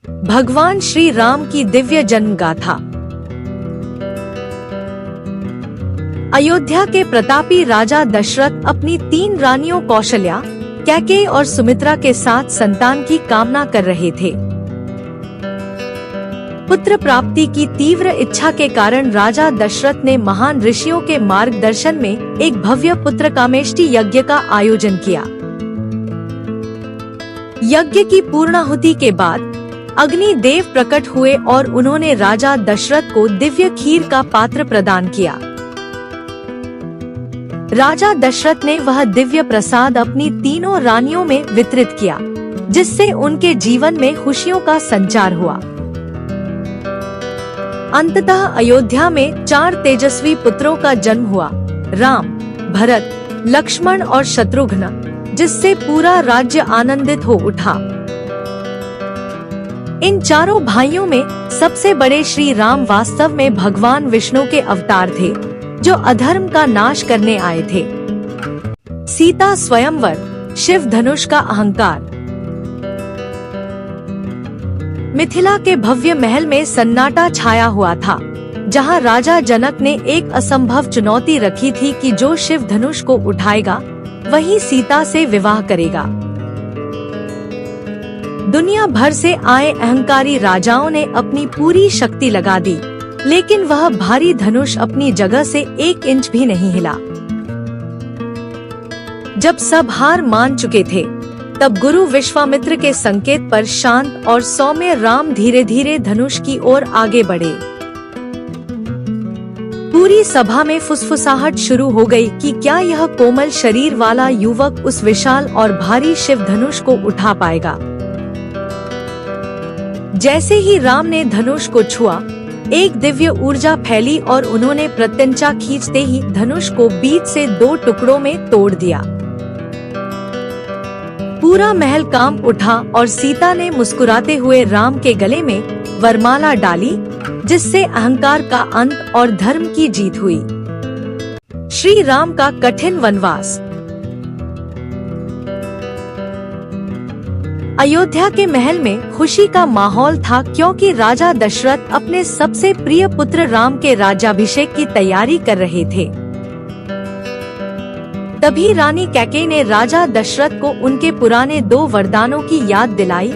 भगवान श्री राम की दिव्य जन्म गाथा। अयोध्या के प्रतापी राजा दशरथ अपनी 3 रानियों कौशल्या, कैकेयी और सुमित्रा के साथ संतान की कामना कर रहे थे। पुत्र प्राप्ति की तीव्र इच्छा के कारण राजा दशरथ ने महान ऋषियों के मार्गदर्शन में एक भव्य पुत्र कामेष्टि यज्ञ का आयोजन किया। यज्ञ की पूर्णाहुति के बाद अग्नि देव प्रकट हुए और उन्होंने राजा दशरथ को दिव्य खीर का पात्र प्रदान किया। राजा दशरथ ने वह दिव्य प्रसाद अपनी 3 रानियों में वितरित किया, जिससे उनके जीवन में खुशियों का संचार हुआ। अंततः अयोध्या में 4 तेजस्वी पुत्रों का जन्म हुआ, राम, भरत, लक्ष्मण और शत्रुघ्न, जिससे पूरा राज्य आनंदित हो उठा। इन 4 भाइयों में सबसे बड़े श्री राम वास्तव में भगवान विष्णु के अवतार थे, जो अधर्म का नाश करने आए थे। सीता स्वयंवर, शिव धनुष का अहंकार। मिथिला के भव्य महल में सन्नाटा छाया हुआ था, जहां राजा जनक ने एक असंभव चुनौती रखी थी कि जो शिव धनुष को उठाएगा वही सीता से विवाह करेगा। दुनिया भर से आए अहंकारी राजाओं ने अपनी पूरी शक्ति लगा दी, लेकिन वह भारी धनुष अपनी जगह से 1 इंच भी नहीं हिला। जब सब हार मान चुके थे, तब गुरु विश्वामित्र के संकेत पर शांत और सौम्य राम धीरे धीरे धनुष की ओर आगे बढ़े। पूरी सभा में फुसफुसाहट शुरू हो गई कि क्या यह कोमल शरीर वाला युवक उस विशाल और भारी शिव धनुष को उठा पाएगा। जैसे ही राम ने धनुष को छुआ, एक दिव्य ऊर्जा फैली और उन्होंने प्रत्यंचा खींचते ही धनुष को बीच से 2 टुकड़ों में तोड़ दिया। पूरा महल कांप उठा और सीता ने मुस्कुराते हुए राम के गले में वरमाला डाली, जिससे अहंकार का अंत और धर्म की जीत हुई। श्री राम का कठिन वनवास। अयोध्या के महल में खुशी का माहौल था, क्योंकि राजा दशरथ अपने सबसे प्रिय पुत्र राम के राज्याभिषेक की तैयारी कर रहे थे। तभी रानी कैकेयी ने राजा दशरथ को उनके पुराने 2 वरदानों की याद दिलाई,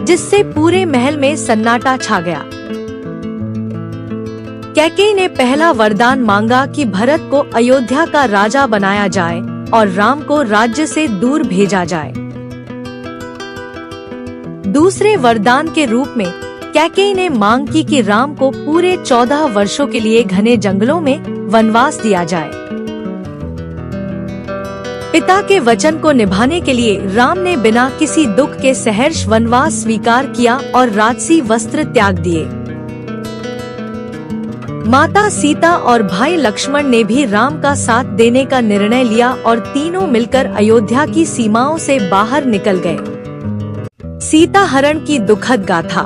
जिससे पूरे महल में सन्नाटा छा गया। कैकेयी ने पहला वरदान मांगा कि भरत को अयोध्या का राजा बनाया जाए और राम को राज्य से दूर भेजा जाए। दूसरे वरदान के रूप में कैकेयी ने मांग की कि राम को पूरे 14 वर्षों के लिए घने जंगलों में वनवास दिया जाए। पिता के वचन को निभाने के लिए राम ने बिना किसी दुख के सहर्ष वनवास स्वीकार किया और राजसी वस्त्र त्याग दिए। माता सीता और भाई लक्ष्मण ने भी राम का साथ देने का निर्णय लिया और तीनों मिलकर अयोध्या की सीमाओं से बाहर निकल गए। सीता हरण की दुखद गाथा।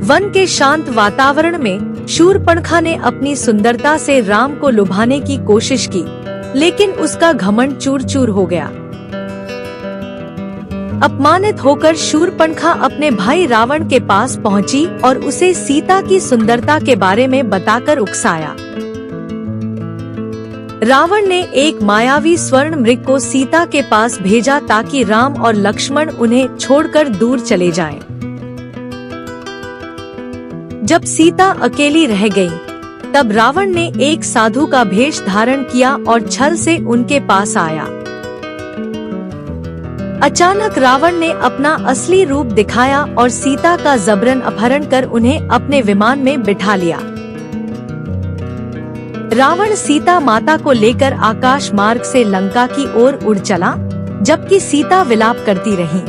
वन के शांत वातावरण में शूर्पणखा ने अपनी सुंदरता से राम को लुभाने की कोशिश की, लेकिन उसका घमंड चूर चूर हो गया। अपमानित होकर शूर्पणखा अपने भाई रावण के पास पहुंची और उसे सीता की सुंदरता के बारे में बताकर उकसाया। रावण ने एक मायावी स्वर्ण मृग को सीता के पास भेजा ताकि राम और लक्ष्मण उन्हें छोड़कर दूर चले जाएं। जब सीता अकेली रह गई, तब रावण ने एक साधु का भेष धारण किया और छल से उनके पास आया। अचानक रावण ने अपना असली रूप दिखाया और सीता का जबरन अपहरण कर उन्हें अपने विमान में बिठा लिया। रावण सीता माता को लेकर आकाश मार्ग से लंका की ओर उड़ चला, जबकि सीता विलाप करती रही।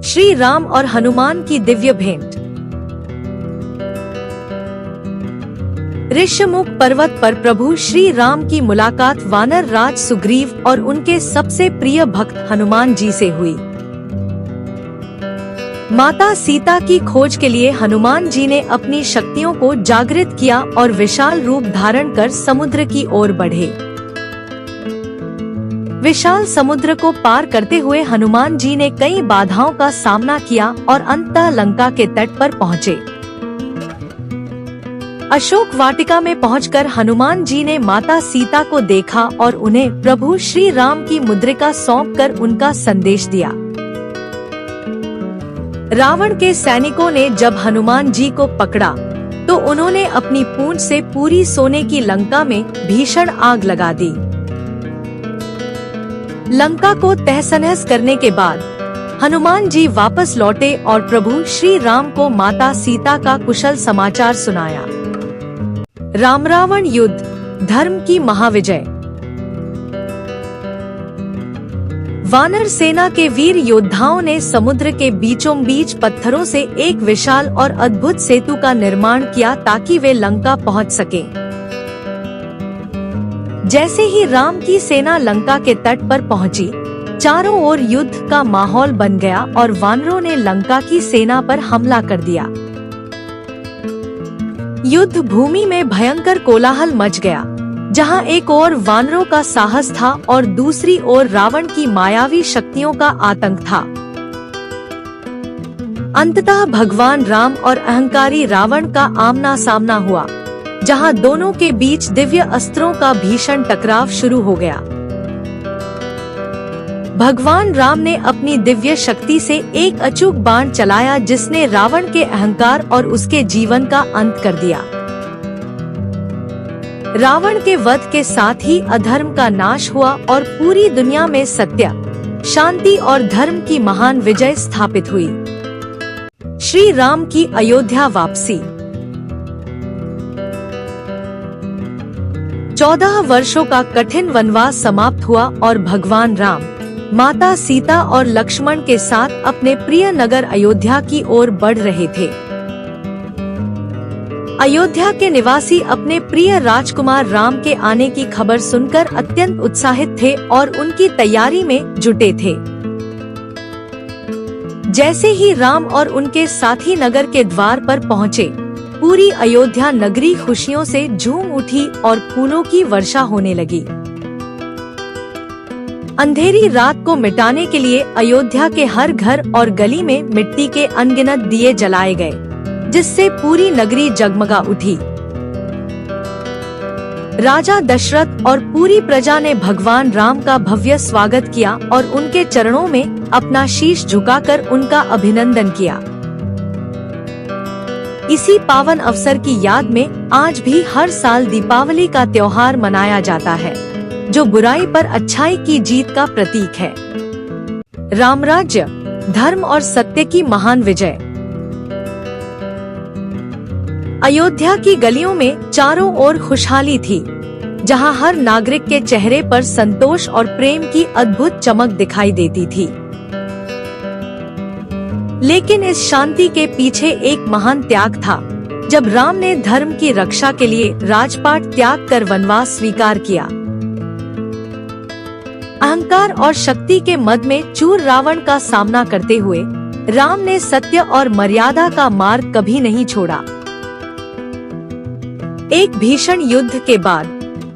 श्री राम और हनुमान की दिव्य भेंट। ऋष्यमुख पर्वत पर प्रभु श्री राम की मुलाकात वानर राज सुग्रीव और उनके सबसे प्रिय भक्त हनुमान जी से हुई। माता सीता की खोज के लिए हनुमान जी ने अपनी शक्तियों को जागृत किया और विशाल रूप धारण कर समुद्र की ओर बढ़े। विशाल समुद्र को पार करते हुए हनुमान जी ने कई बाधाओं का सामना किया और अंततः लंका के तट पर पहुँचे। अशोक वाटिका में पहुंचकर हनुमान जी ने माता सीता को देखा और उन्हें प्रभु श्री राम की मुद्रिका सौंपकर उनका संदेश दिया। रावण के सैनिकों ने जब हनुमान जी को पकड़ा तो उन्होंने अपनी पूंछ से पूरी सोने की लंका में भीषण आग लगा दी। लंका को तहस-नहस करने के बाद हनुमान जी वापस लौटे और प्रभु श्री राम को माता सीता का कुशल समाचार सुनाया। राम रावण युद्ध, धर्म की महाविजय। वानर सेना के वीर योद्धाओं ने समुद्र के बीचों बीच पत्थरों से एक विशाल और अद्भुत सेतु का निर्माण किया ताकि वे लंका पहुंच सकें। जैसे ही राम की सेना लंका के तट पर पहुंची, चारों ओर युद्ध का माहौल बन गया और वानरों ने लंका की सेना पर हमला कर दिया। युद्ध भूमि में भयंकर कोलाहल मच गया, जहां एक ओर वानरों का साहस था और दूसरी ओर रावण की मायावी शक्तियों का आतंक था। अंततः भगवान राम और अहंकारी रावण का आमना सामना हुआ, जहां दोनों के बीच दिव्य अस्त्रों का भीषण टकराव शुरू हो गया। भगवान राम ने अपनी दिव्य शक्ति से एक अचूक बाण चलाया जिसने रावण के अहंकार और उसके जीवन का अंत कर दिया। रावण के वध के साथ ही अधर्म का नाश हुआ और पूरी दुनिया में सत्य, शांति और धर्म की महान विजय स्थापित हुई। श्री राम की अयोध्या वापसी। 14 वर्षों का कठिन वनवास समाप्त हुआ और भगवान राम, माता सीता और लक्ष्मण के साथ अपने प्रिय नगर अयोध्या की ओर बढ़ रहे थे। अयोध्या के निवासी अपने प्रिय राजकुमार राम के आने की खबर सुनकर अत्यंत उत्साहित थे और उनकी तैयारी में जुटे थे। जैसे ही राम और उनके साथी नगर के द्वार पर पहुँचे, पूरी अयोध्या नगरी खुशियों से झूम उठी और फूलों की वर्षा होने लगी। अंधेरी रात को मिटाने के लिए अयोध्या के हर घर और गली में मिट्टी के अनगिनत दिए जलाए गए, जिससे पूरी नगरी जगमगा उठी। राजा दशरथ और पूरी प्रजा ने भगवान राम का भव्य स्वागत किया और उनके चरणों में अपना शीश झुकाकर उनका अभिनंदन किया। इसी पावन अवसर की याद में आज भी हर साल दीपावली का त्योहार मनाया जाता है, जो बुराई पर अच्छाई की जीत का प्रतीक है। रामराज्य, धर्म और सत्य की महान विजय। अयोध्या की गलियों में चारों ओर खुशहाली थी, जहां हर नागरिक के चेहरे पर संतोष और प्रेम की अद्भुत चमक दिखाई देती थी। लेकिन इस शांति के पीछे एक महान त्याग था, जब राम ने धर्म की रक्षा के लिए राजपाट त्याग कर वनवास स्वीकार किया। अहंकार और शक्ति के मद में चूर रावण का सामना करते हुए राम ने सत्य और मर्यादा का मार्ग कभी नहीं छोड़ा। एक भीषण युद्ध के बाद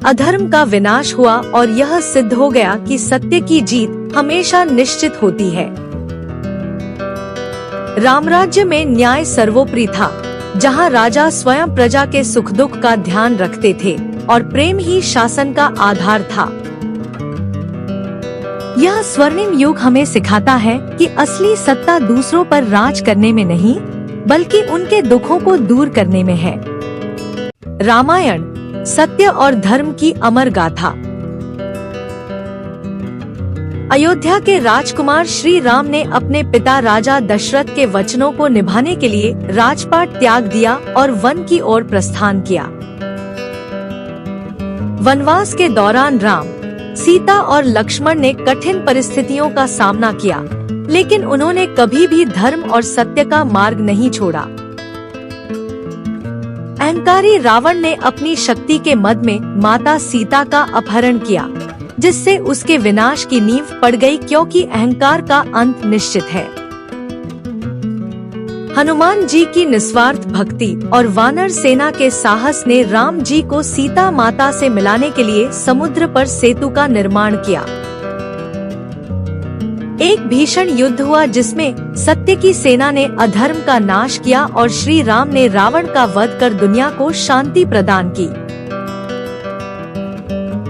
अधर्म का विनाश हुआ और यह सिद्ध हो गया कि सत्य की जीत हमेशा निश्चित होती है। रामराज्य में न्याय सर्वोपरि था, जहां राजा स्वयं प्रजा के सुख दुख का ध्यान रखते थे और प्रेम ही शासन का आधार था। यह स्वर्णिम युग हमें सिखाता है कि असली सत्ता दूसरों पर राज करने में नहीं, बल्कि उनके दुखों को दूर करने में है। रामायण, सत्य और धर्म की अमर गाथा। अयोध्या के राजकुमार श्री राम ने अपने पिता राजा दशरथ के वचनों को निभाने के लिए राजपाट त्याग दिया और वन की ओर प्रस्थान किया। वनवास के दौरान राम, सीता और लक्ष्मण ने कठिन परिस्थितियों का सामना किया, लेकिन उन्होंने कभी भी धर्म और सत्य का मार्ग नहीं छोड़ा। अहंकारी रावण ने अपनी शक्ति के मद में माता सीता का अपहरण किया, जिससे उसके विनाश की नींव पड़ गई, क्योंकि अहंकार का अंत निश्चित है। हनुमान जी की निस्वार्थ भक्ति और वानर सेना के साहस ने राम जी को सीता माता से मिलाने के लिए समुद्र पर सेतु का निर्माण किया। एक भीषण युद्ध हुआ जिसमें सत्य की सेना ने अधर्म का नाश किया और श्री राम ने रावण का वध कर दुनिया को शांति प्रदान की।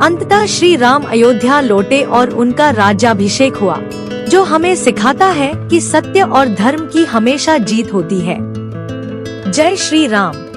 अंततः श्री राम अयोध्या लौटे और उनका राज्याभिषेक हुआ, जो हमें सिखाता है कि सत्य और धर्म की हमेशा जीत होती है। जय श्री राम।